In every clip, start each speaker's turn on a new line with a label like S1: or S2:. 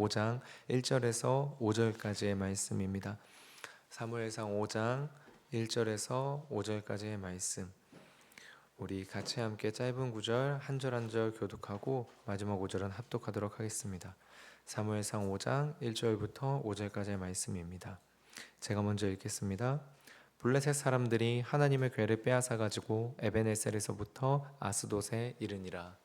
S1: 5장 1절에서 5절까지의 말씀입니다. 사무엘상 5장 1절에서 5절까지의 말씀. 우리 같이 함께 짧은 구절 한 절 한 절 교독하고 마지막 5절은 합독하도록 하겠습니다. 사무엘상 5장 1절부터 5절까지의 말씀입니다. 제가 먼저 읽겠습니다. 블레셋 사람들이 하나님의 궤를 빼앗아 가지고 에베네셀에서부터 아스돗에 이르니라.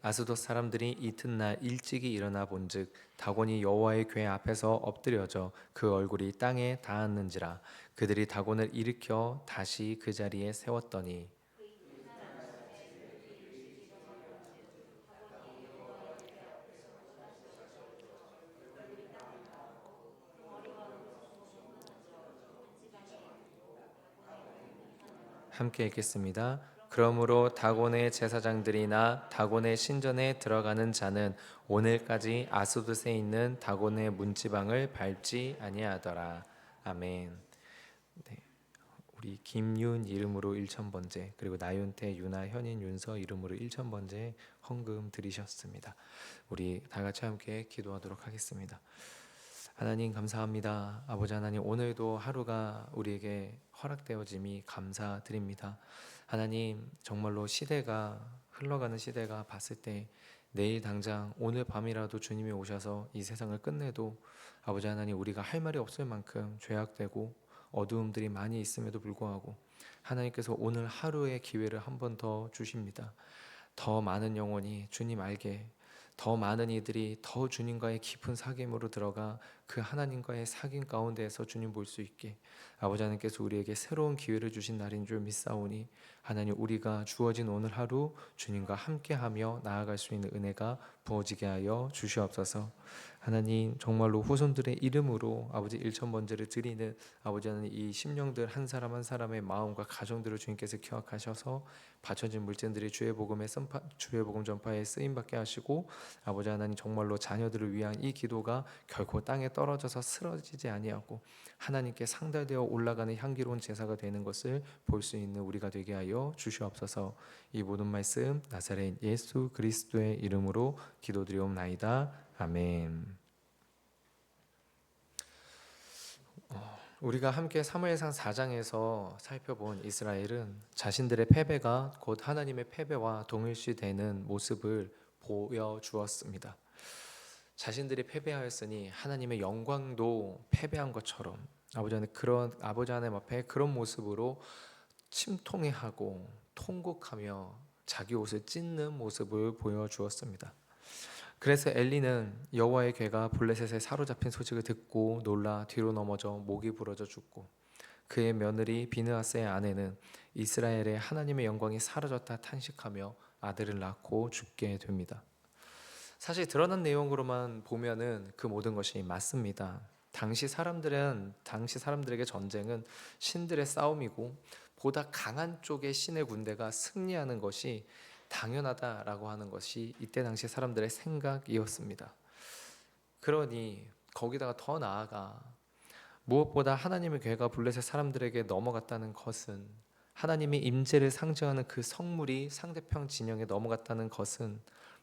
S1: 아스돗 사람들이 이튿날 일찍이 일어나 본즉 다곤이 여호와의 궤 앞에서 엎드려져 그 얼굴이 땅에 닿았는지라. 그들이 다곤을 일으켜 다시 그 자리에 세웠더니 함께 읽겠습니다. 그러므로 다곤의 제사장들이나 다곤의 신전에 들어가는 자는 오늘까지 아스돗에 있는 다곤의 문지방을 밟지 아니하더라. 아멘. 네. 우리 김윤 이름으로 1000번째, 그리고 나윤태, 유나, 현인, 윤서 이름으로 1000번째 헌금 드리셨습니다. 우리 다 같이 함께 기도하도록 하겠습니다. 하나님 감사합니다. 아버지 하나님, 오늘도 하루가 우리에게 허락되어짐이 감사드립니다. 하나님, 정말로 시대가 흘러가는 시대가 봤을 때 내일 당장 오늘 밤이라도 주님이 오셔서 이 세상을 끝내도 아버지 하나님, 우리가 할 말이 없을 만큼 죄악되고 어두움들이 많이 있음에도 불구하고 하나님께서 오늘 하루의 기회를 한 번 더 주십니다. 더 많은 영혼이 주님 알게, 더 많은 이들이 더 주님과의 깊은 사귐으로 들어가 그 하나님과의 사귐 가운데에서 주님 볼 수 있게 아버지 하나님께서 우리에게 새로운 기회를 주신 날인 줄 믿사오니 하나님, 우리가 주어진 오늘 하루 주님과 함께하며 나아갈 수 있는 은혜가 부어지게 하여 주시옵소서. 하나님, 정말로 후손들의 이름으로 아버지 1000번제를 드리는 아버지 하나님, 이 심령들 한 사람 한 사람의 마음과 가정들을 주님께서 기억하셔서 바쳐진 물질들이 주의 복음 전파에 쓰임 받게 하시고 아버지 하나님, 정말로 자녀들을 위한 이 기도가 결코 땅에 떨어져서 쓰러지지 아니하고 하나님께 상달되어 올라가는 향기로운 제사가 되는 것을 볼 수 있는 우리가 되게 하여 주시옵소서. 이 모든 말씀 나사렛 예수 그리스도의 이름으로 기도드리옵나이다. 아멘. 우리가 함께 사무엘상 4장에서 살펴본 이스라엘은 자신들의 패배가 곧 하나님의 패배와 동일시되는 모습을 보여주었습니다. 자신들이 패배하였으니 하나님의 영광도 패배한 것처럼 아버지 하나님 앞에 그런 모습으로 침통해하고 통곡하며 자기 옷을 찢는 모습을 보여주었습니다. 그래서 엘리는 여호와의 궤가 블레셋에 사로잡힌 소식을 듣고 놀라 뒤로 넘어져 목이 부러져 죽고, 그의 며느리 비느하스의 아내는 이스라엘의 하나님의 영광이 사라졌다 탄식하며 아들을 낳고 죽게 됩니다. 사실 드러난 내용으로만 보면은 그 모든 것이 맞습니다. 당시 사람들에게 전쟁은 신들의 싸움이고 보다 강한 쪽의 신의 군대가 승리하는 것이 당연하다라고 하는 것이 이때 당시 사람들의 생각이었습니다. 그러니 거기다가 더 나아가 무엇보다 하나님의 궤가 블레셋 사람들에게 넘어갔다는 것은, 하나님의 임재를 상징하는 그 성물이 상대편 진영에 넘어갔다는 것은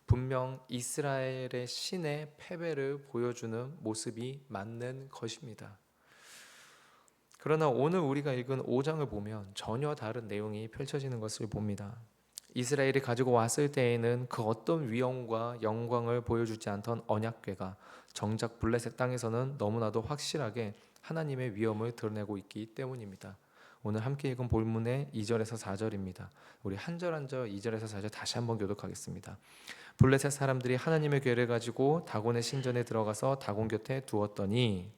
S1: 분명 이스라엘의 신의 패배를 보여주는 모습이 맞는 것입니다. 그러나 오늘 우리가 읽은 5장을 보면 전혀 다른 내용이 펼쳐지는 것을 봅니다. 이스라엘이 가지고 왔을 때에는 그 어떤 위엄과 영광을 보여주지 않던 언약궤가 정작 블레셋 땅에서는 너무나도 확실하게 하나님의 위엄을 드러내고 있기 때문입니다. 오늘 함께 읽은 본문의 2절에서 4절입니다. 우리 한 절 한 절 2절에서 4절 다시 한번 교독하겠습니다. 블레셋 사람들이 하나님의 궤를 가지고 다곤의 신전에 들어가서 다곤 곁에 두었더니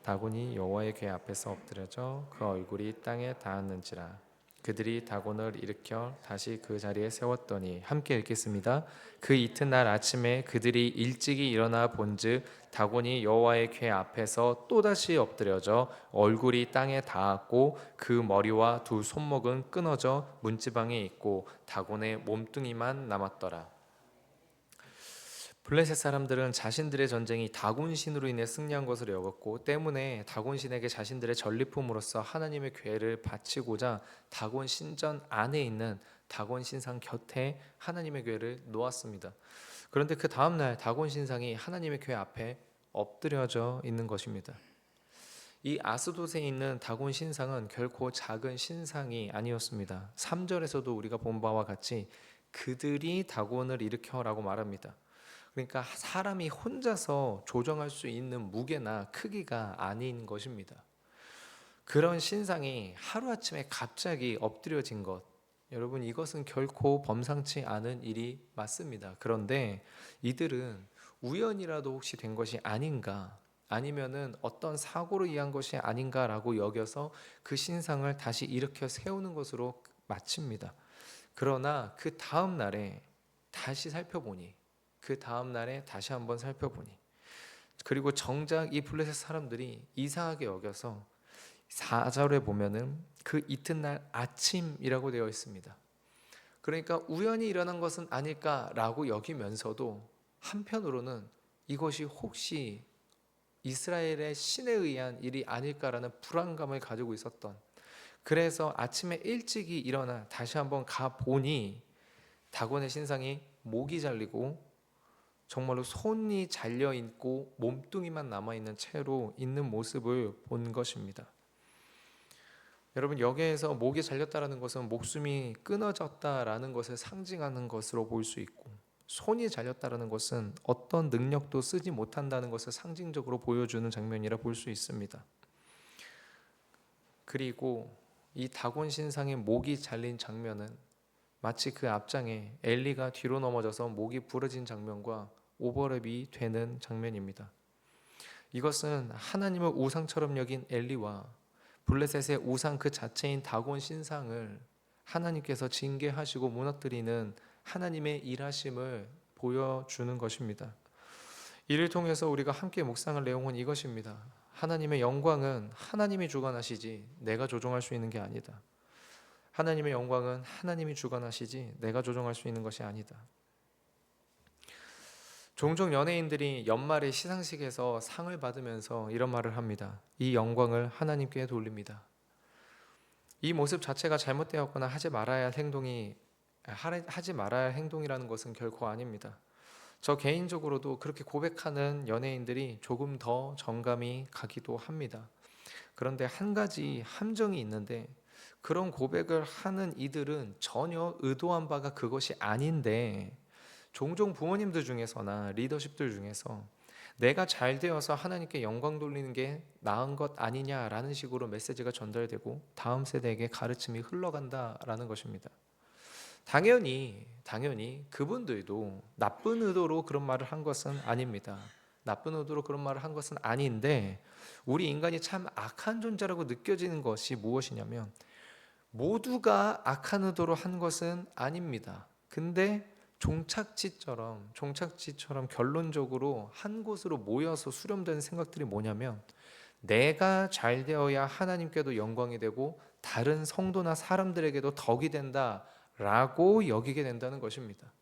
S1: 다곤이 여호와의 궤 앞에서 엎드려져 그 얼굴이 땅에 닿았는지라. 그들이 다곤을 일으켜 다시 그 자리에 세웠더니, 함께 읽겠습니다. 그 이튿날 아침에 그들이 일찍이 일어나 본즉 다곤이 여호와의 궤 앞에서 또다시 엎드려져 얼굴이 땅에 닿았고 그 머리와 두 손목은 끊어져 문지방에 있고 다곤의 몸뚱이만 남았더라. 블레셋 사람들은 자신들의 전쟁이 다곤신으로 인해 승리한 것으로 여겼고 때문에 다곤신에게 자신들의 전리품으로서 하나님의 궤를 바치고자 다곤 신전 안에 있는 다곤 신상 곁에 하나님의 궤를 놓았습니다. 그런데 그 다음날 다곤 신상이 하나님의 궤 앞에 엎드려져 있는 것입니다. 이 아스돗에 있는 다곤 신상은 결코 작은 신상이 아니었습니다. 3절에서도 우리가 본 바와 같이 그들이 다곤을 일으켜라고 말합니다. 그러니까 사람이 혼자서 조정할 수 있는 무게나 크기가 아닌 것입니다. 그런 신상이 하루아침에 갑자기 엎드려진 것, 여러분 이것은 결코 범상치 않은 일이 맞습니다. 그런데 이들은 우연이라도 혹시 된 것이 아닌가, 아니면은 어떤 사고로 인한 것이 아닌가라고 여겨서 그 신상을 다시 일으켜 세우는 것으로 마칩니다. 그러나 그 다음 날에 다시 살펴보니, 그 다음 날에 다시 한번 살펴보니, 그리고 정작 이 블레셋 사람들이 이상하게 여겨서 4절에 보면은 그 이튿날 아침이라고 되어 있습니다. 그러니까 우연히 일어난 것은 아닐까라고 여기면서도 한편으로는 이것이 혹시 이스라엘의 신에 의한 일이 아닐까라는 불안감을 가지고 있었던, 그래서 아침에 일찍이 일어나 다시 한번 가보니 다곤의 신상이 목이 잘리고 정말로 손이 잘려 있고 몸뚱이만 남아 있는 채로 있는 모습을 본 것입니다. 여러분 여기에서 목이 잘렸다라는 것은 목숨이 끊어졌다라는 것을 상징하는 것으로 볼 수 있고, 손이 잘렸다라는 것은 어떤 능력도 쓰지 못한다는 것을 상징적으로 보여주는 장면이라 볼 수 있습니다. 그리고 이 다곤 신상의 목이 잘린 장면은 마치 그 앞장에 엘리가 뒤로 넘어져서 목이 부러진 장면과 오버랩이 되는 장면입니다. 이것은 하나님을 우상처럼 여긴 엘리와 블레셋의 우상 그 자체인 다곤 신상을 하나님께서 징계하시고 무너뜨리는 하나님의 일하심을 보여주는 것입니다. 이를 통해서 우리가 함께 묵상할 내용은 이것입니다. 하나님의 영광은 하나님이 주관하시지 내가 조종할 수 있는 게 아니다. 하나님의 영광은 하나님이 주관하시지 내가 조종할 수 있는 것이 아니다. 종종 연예인들이 연말에 시상식에서 상을 받으면서 이런 말을 합니다. 이 영광을 하나님께 돌립니다. 이 모습 자체가 잘못되었거나 하지 말아야 할 행동이라는 것은 결코 아닙니다. 저 개인적으로도 그렇게 고백하는 연예인들이 조금 더 정감이 가기도 합니다. 그런데 한 가지 함정이 있는데, 그런 고백을 하는 이들은 전혀 의도한 바가 그것이 아닌데, 종종 부모님들 중에서나 리더십들 중에서 내가 잘 되어서 하나님께 영광 돌리는 게 나은 것 아니냐라는 식으로 메시지가 전달되고 다음 세대에게 가르침이 흘러간다라는 것입니다. 당연히 그분들도 나쁜 의도로 그런 말을 한 것은 아닙니다. 나쁜 의도로 그런 말을 한 것은 아닌데, 우리 인간이 참 악한 존재라고 느껴지는 것이 무엇이냐면, 모두가 악한 의도로 한 것은 아닙니다. 근데 종착지처럼 결론적으로 한 곳으로 모여서 수렴되는 생각들이 뭐냐면, 내가 잘 되어야 하나님께도 영광이 되고 다른 성도나 사람들에게도 덕이 된다라고 여기게 된다는 것입니다.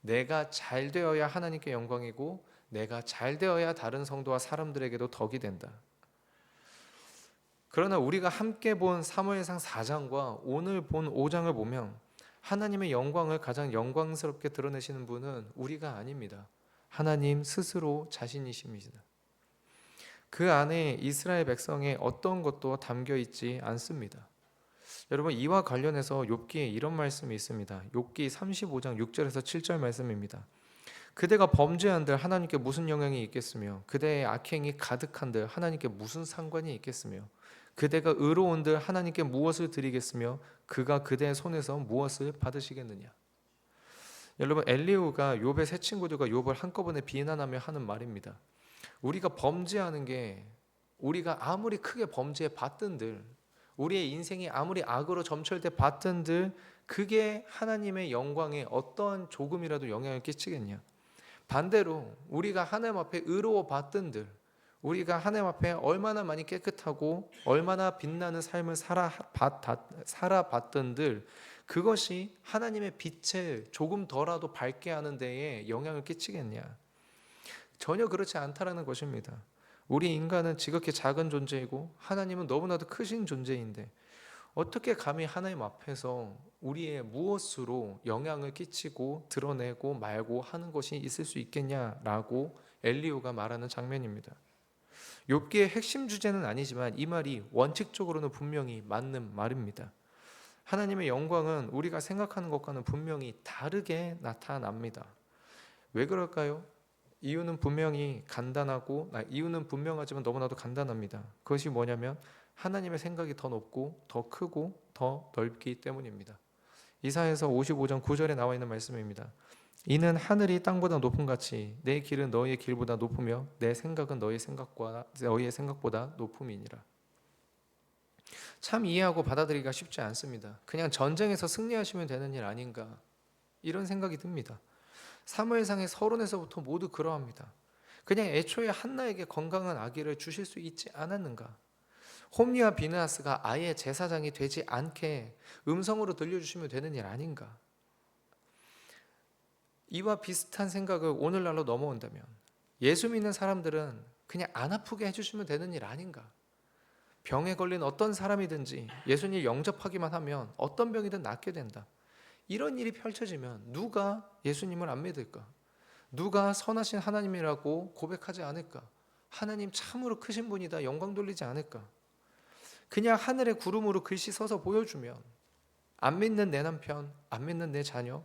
S1: 내가 잘 되어야 하나님께 영광이고 내가 잘 되어야 다른 성도와 사람들에게도 덕이 된다. 그러나 우리가 함께 본 사무엘상 4장과 오늘 본 5장을 보면 하나님의 영광을 가장 영광스럽게 드러내시는 분은 우리가 아닙니다. 하나님 스스로 자신이십니다. 그 안에 이스라엘 백성의 어떤 것도 담겨 있지 않습니다. 여러분 이와 관련해서 욥기에 이런 말씀이 있습니다. 욥기 35장 6절에서 7절 말씀입니다. 그대가 범죄한들 하나님께 무슨 영향이 있겠으며 그대의 악행이 가득한들 하나님께 무슨 상관이 있겠으며 그대가 의로운들 하나님께 무엇을 드리겠으며 그가 그대의 손에서 무엇을 받으시겠느냐. 여러분 엘리후가 욥의 세 친구들과 욥을 한꺼번에 비난하며 하는 말입니다. 우리가 범죄하는 게, 우리가 아무리 크게 범죄해 봤든들, 우리의 인생이 아무리 악으로 점철돼 봤든들 그게 하나님의 영광에 어떠한 조금이라도 영향을 끼치겠냐. 반대로 우리가 하나님 앞에 의로워 봤든들, 우리가 하나님 앞에 얼마나 많이 깨끗하고 얼마나 빛나는 삶을 살아봤던들 그것이 하나님의 빛을 조금 더라도 밝게 하는 데에 영향을 끼치겠냐. 전혀 그렇지 않다라는 것입니다. 우리 인간은 지극히 작은 존재이고 하나님은 너무나도 크신 존재인데 어떻게 감히 하나님 앞에서 우리의 무엇으로 영향을 끼치고 드러내고 말고 하는 것이 있을 수 있겠냐라고 엘리후가 말하는 장면입니다. 욥기의 핵심 주제는 아니지만 이 말이 원칙적으로는 분명히 맞는 말입니다. 하나님의 영광은 우리가 생각하는 것과는 분명히 다르게 나타납니다. 왜 그럴까요? 이유는 분명하지만 너무나도 간단합니다. 그것이 뭐냐면 하나님의 생각이 더 높고 더 크고 더 넓기 때문입니다. 이사야서 55장 9절에 나와 있는 말씀입니다. 이는 하늘이 땅보다 높음 같이 내 길은 너희의 길보다 높으며 내 생각은 너희의 생각보다 높음이니라. 참 이해하고 받아들이기가 쉽지 않습니다. 그냥 전쟁에서 승리하시면 되는 일 아닌가 이런 생각이 듭니다. 사무엘상의 서론에서부터 모두 그러합니다. 그냥 애초에 한나에게 건강한 아기를 주실 수 있지 않았는가? 홈리와 비느하스가 아예 제사장이 되지 않게 음성으로 들려주시면 되는 일 아닌가? 이와 비슷한 생각을 오늘날로 넘어온다면 예수 믿는 사람들은 그냥 안 아프게 해주시면 되는 일 아닌가? 병에 걸린 어떤 사람이든지 예수님 영접하기만 하면 어떤 병이든 낫게 된다. 이런 일이 펼쳐지면 누가 예수님을 안 믿을까? 누가 선하신 하나님이라고 고백하지 않을까? 하나님 참으로 크신 분이다 영광 돌리지 않을까? 그냥 하늘의 구름으로 글씨 써서 보여주면 안 믿는 내 남편, 안 믿는 내 자녀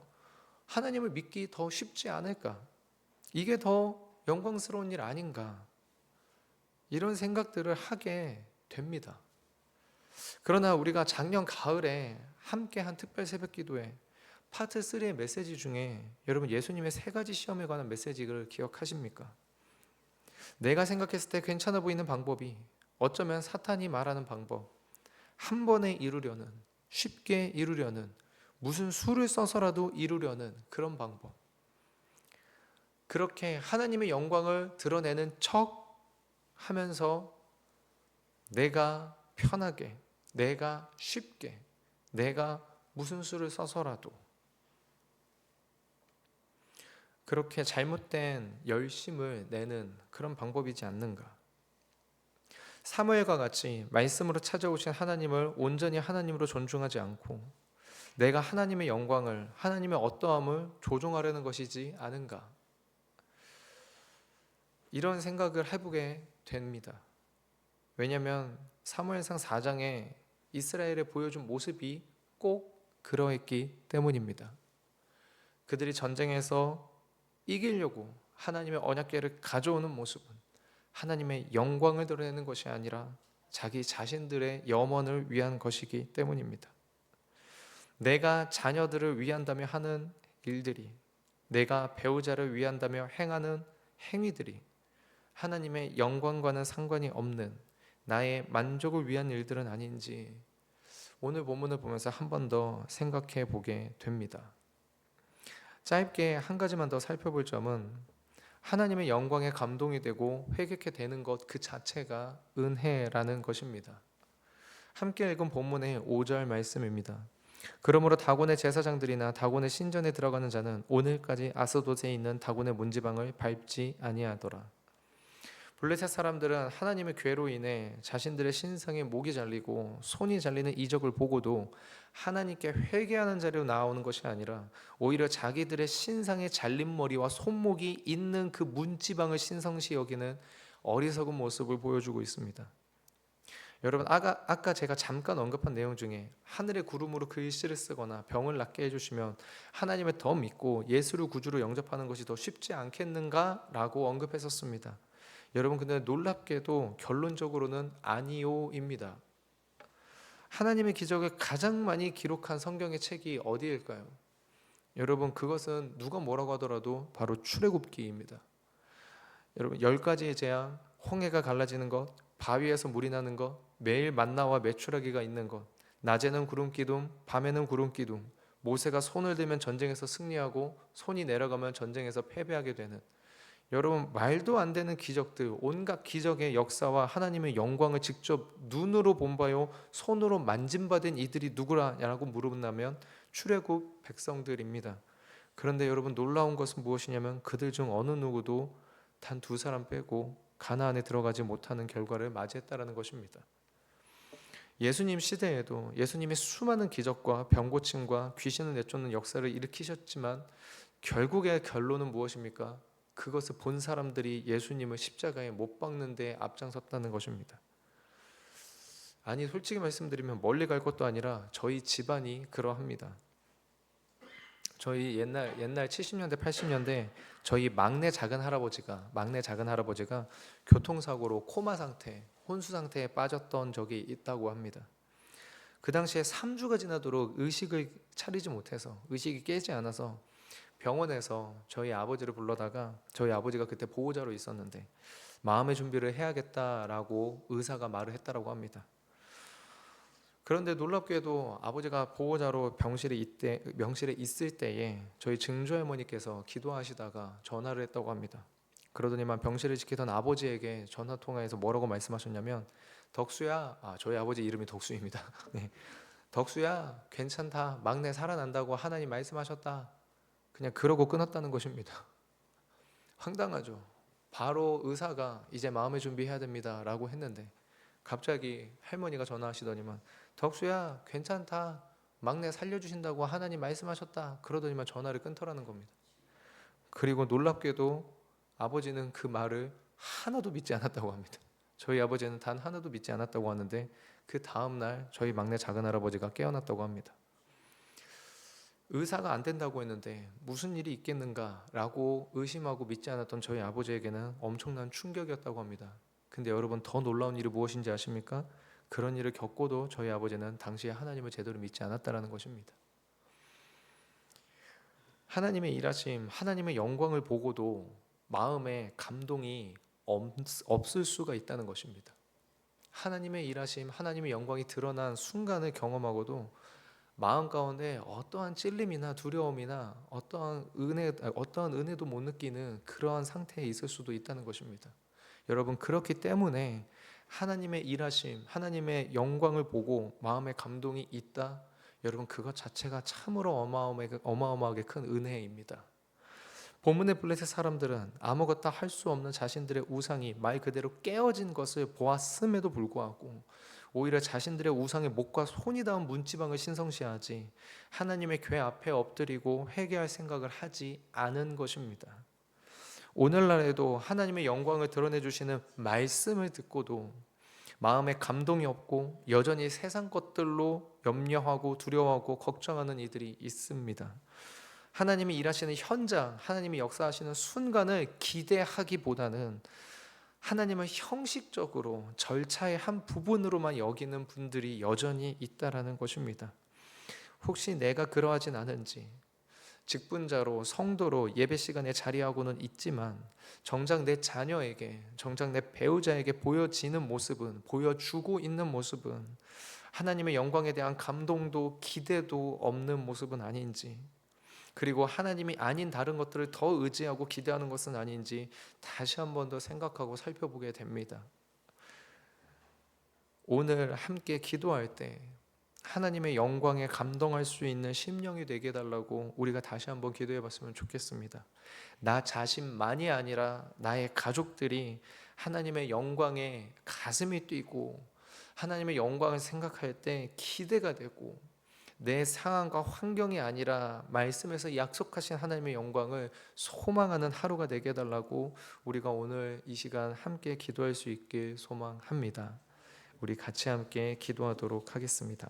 S1: 하나님을 믿기 더 쉽지 않을까? 이게 더 영광스러운 일 아닌가? 이런 생각들을 하게 됩니다. 그러나 우리가 작년 가을에 함께한 특별 새벽 기도회 파트 3의 메시지 중에 여러분 예수님의 3가지 시험에 관한 메시지를 기억하십니까? 내가 생각했을 때 괜찮아 보이는 방법이 어쩌면 사탄이 말하는 방법, 한 번에 이루려는, 쉽게 이루려는, 무슨 수를 써서라도 이루려는 그런 방법. 그렇게 하나님의 영광을 드러내는 척 하면서 내가 편하게, 내가 쉽게, 내가 무슨 수를 써서라도 그렇게 잘못된 열심을 내는 그런 방법이지 않는가? 사무엘과 같이 말씀으로 찾아오신 하나님을 온전히 하나님으로 존중하지 않고 내가 하나님의 영광을, 하나님의 어떠함을 조종하려는 것이지 않은가? 이런 생각을 해보게 됩니다. 왜냐하면 사무엘상 4장에 이스라엘에 보여준 모습이 꼭 그러했기 때문입니다. 그들이 전쟁에서 이기려고 하나님의 언약궤를 가져오는 모습은 하나님의 영광을 드러내는 것이 아니라 자기 자신들의 염원을 위한 것이기 때문입니다. 내가 자녀들을 위한다며 하는 일들이, 내가 배우자를 위한다며 행하는 행위들이 하나님의 영광과는 상관이 없는 나의 만족을 위한 일들은 아닌지 오늘 본문을 보면서 한 번 더 생각해 보게 됩니다. 짧게 한 가지만 더 살펴볼 점은 하나님의 영광에 감동이 되고 회개케 되는 것 그 자체가 은혜라는 것입니다. 함께 읽은 본문의 5절 말씀입니다. 그러므로 다곤의 제사장들이나 다곤의 신전에 들어가는 자는 오늘까지 아스돗에 있는 다곤의 문지방을 밟지 아니하더라. 블레셋 사람들은 하나님의 궤로 인해 자신들의 신상에 목이 잘리고 손이 잘리는 이적을 보고도 하나님께 회개하는 자리로 나오는 것이 아니라 오히려 자기들의 신상에 잘린 머리와 손목이 있는 그 문지방을 신성시 여기는 어리석은 모습을 보여주고 있습니다. 여러분 아까 제가 잠깐 언급한 내용 중에 하늘의 구름으로 글씨를 쓰거나 병을 낫게 해주시면 하나님을 더 믿고 예수를 구주로 영접하는 것이 더 쉽지 않겠는가라고 언급했었습니다. 여러분 근데 놀랍게도 결론적으로는 아니요입니다. 하나님의 기적을 가장 많이 기록한 성경의 책이 어디일까요? 여러분 그것은 누가 뭐라고 하더라도 바로 출애굽기입니다. 여러분 10가지의 재앙, 홍해가 갈라지는 것, 바위에서 물이 나는 것, 매일 만나와 메추라기가 있는 것, 낮에는 구름 기둥, 밤에는 구름 기둥, 모세가 손을 들면 전쟁에서 승리하고 손이 내려가면 전쟁에서 패배하게 되는 여러분 말도 안 되는 기적들, 온갖 기적의 역사와 하나님의 영광을 직접 눈으로 본바요 손으로 만진받은 이들이 누구라냐고 물어본다면 출애굽 백성들입니다. 그런데 여러분 놀라운 것은 무엇이냐면 그들 중 어느 누구도 단 2사람 빼고 가나안에 들어가지 못하는 결과를 맞이했다라는 것입니다. 예수님 시대에도 예수님이 수많은 기적과 병고침과 귀신을 내쫓는 역사를 일으키셨지만 결국의 결론은 무엇입니까? 그것을 본 사람들이 예수님을 십자가에 못 박는 데 앞장섰다는 것입니다. 아니, 솔직히 말씀드리면 멀리 갈 것도 아니라 저희 집안이 그러합니다. 저희 옛날 70년대 80년대 저희 막내 작은 할아버지가 교통사고로 코마 상태, 혼수 상태에 빠졌던 적이 있다고 합니다. 그 당시에 3주가 지나도록 의식을 차리지 못해서, 의식이 깨지 않아서 병원에서 저희 아버지를 불러다가, 저희 아버지가 그때 보호자로 있었는데 마음의 준비를 해야겠다라고 의사가 말을 했다라고 합니다. 그런데 놀랍게도 아버지가 보호자로 병실에 있을 때에 저희 증조할머니께서 기도하시다가 전화를 했다고 합니다. 그러더니만 병실을 지키던 아버지에게 전화 통화해서 뭐라고 말씀하셨냐면, 덕수야, 저희 아버지 이름이 덕수입니다. 네. 덕수야, 괜찮다, 막내 살아난다고 하나님 말씀하셨다. 그냥 그러고 끊었다는 것입니다. 황당하죠. 바로 의사가 이제 마음의 준비해야 됩니다 라고 했는데 갑자기 할머니가 전화하시더니만, 덕수야, 괜찮다, 막내 살려주신다고 하나님 말씀하셨다. 그러더니만 전화를 끊더라는 겁니다. 그리고 놀랍게도 아버지는 그 말을 하나도 믿지 않았다고 합니다. 저희 아버지는 단 하나도 믿지 않았다고 하는데 그 다음날 저희 막내 작은할아버지가 깨어났다고 합니다. 의사가 안 된다고 했는데 무슨 일이 있겠는가라고 의심하고 믿지 않았던 저희 아버지에게는 엄청난 충격이었다고 합니다. 근데 여러분, 더 놀라운 일이 무엇인지 아십니까? 그런 일을 겪고도 저희 아버지는 당시에 하나님을 제대로 믿지 않았다라는 것입니다. 하나님의 일하심, 하나님의 영광을 보고도 마음에 감동이 없을 수가 있다는 것입니다. 하나님의 일하심, 하나님의 영광이 드러난 순간을 경험하고도 마음 가운데 어떠한 찔림이나 두려움이나 어떠한 은혜도 못 느끼는 그러한 상태에 있을 수도 있다는 것입니다. 여러분, 그렇기 때문에 하나님의 일하심, 하나님의 영광을 보고 마음에 감동이 있다, 여러분, 그것 자체가 참으로 어마어마하게 큰 은혜입니다. 본문의 블레셋 사람들은 아무것도 할 수 없는 자신들의 우상이 말 그대로 깨어진 것을 보았음에도 불구하고 오히려 자신들의 우상의 목과 손이 닿은 문지방을 신성시하지 하나님의 궤 앞에 엎드리고 회개할 생각을 하지 않은 것입니다. 오늘날에도 하나님의 영광을 드러내 주시는 말씀을 듣고도 마음에 감동이 없고 여전히 세상 것들로 염려하고 두려워하고 걱정하는 이들이 있습니다. 하나님이 일하시는 현장, 하나님이 역사하시는 순간을 기대하기보다는 하나님을 형식적으로 절차의 한 부분으로만 여기는 분들이 여전히 있다라는 것입니다. 혹시 내가 그러하진 않은지, 직분자로 성도로 예배 시간에 자리하고는 있지만 정작 내 자녀에게, 정작 내 배우자에게 보여지는 모습은, 보여주고 있는 모습은 하나님의 영광에 대한 감동도 기대도 없는 모습은 아닌지, 그리고 하나님이 아닌 다른 것들을 더 의지하고 기대하는 것은 아닌지 다시 한 번 더 생각하고 살펴보게 됩니다. 오늘 함께 기도할 때 하나님의 영광에 감동할 수 있는 심령이 되게 해달라고 우리가 다시 한번 기도해 봤으면 좋겠습니다. 나 자신만이 아니라 나의 가족들이 하나님의 영광에 가슴이 뛰고 하나님의 영광을 생각할 때 기대가 되고 내 상황과 환경이 아니라 말씀에서 약속하신 하나님의 영광을 소망하는 하루가 되게 해달라고 우리가 오늘 이 시간 함께 기도할 수 있길 소망합니다. 우리 같이 함께 기도하도록 하겠습니다.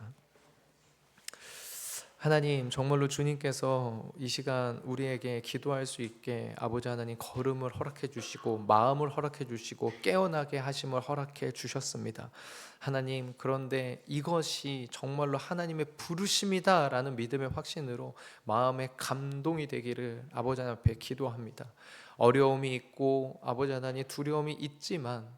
S1: 하나님, 정말로 주님께서 이 시간 우리에게 기도할 수 있게 아버지 하나님 걸음을 허락해 주시고 마음을 허락해 주시고 깨어나게 하심을 허락해 주셨습니다. 하나님, 그런데 이것이 정말로 하나님의 부르심이다라는 믿음의 확신으로 마음의 감동이 되기를 아버지 하나님 앞에 기도합니다. 어려움이 있고 아버지 하나님 두려움이 있지만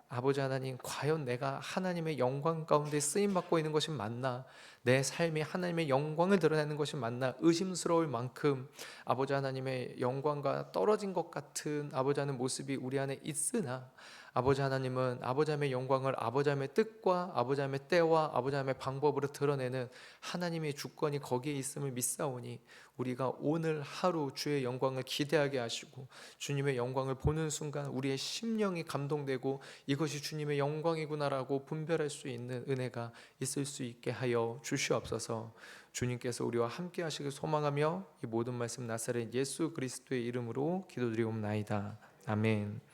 S1: 아버지 하나님, 과연 내가 하나님의 영광 가운데 쓰임받고 있는 것이 맞나? 내 삶이 하나님의 영광을 드러내는 것이 맞나? 의심스러울 만큼 아버지 하나님의 영광과 떨어진 것 같은 아버지 하나님 모습이 우리 안에 있으나 아버지 하나님은 아버지 하나님의 영광을 아버지 하나님의 뜻과 아버지 하나님의 때와 아버지 하나님의 방법으로 드러내는 하나님의 주권이 거기에 있음을 믿사오니 우리가 오늘 하루 주의 영광을 기대하게 하시고 주님의 영광을 보는 순간 우리의 심령이 감동되고 이것이 주님의 영광이구나라고 분별할 수 있는 은혜가 있을 수 있게 하여 주시옵소서. 주님께서 우리와 함께 하시길 소망하며 이 모든 말씀 나사렛 예수 그리스도의 이름으로 기도드리옵나이다. 아멘.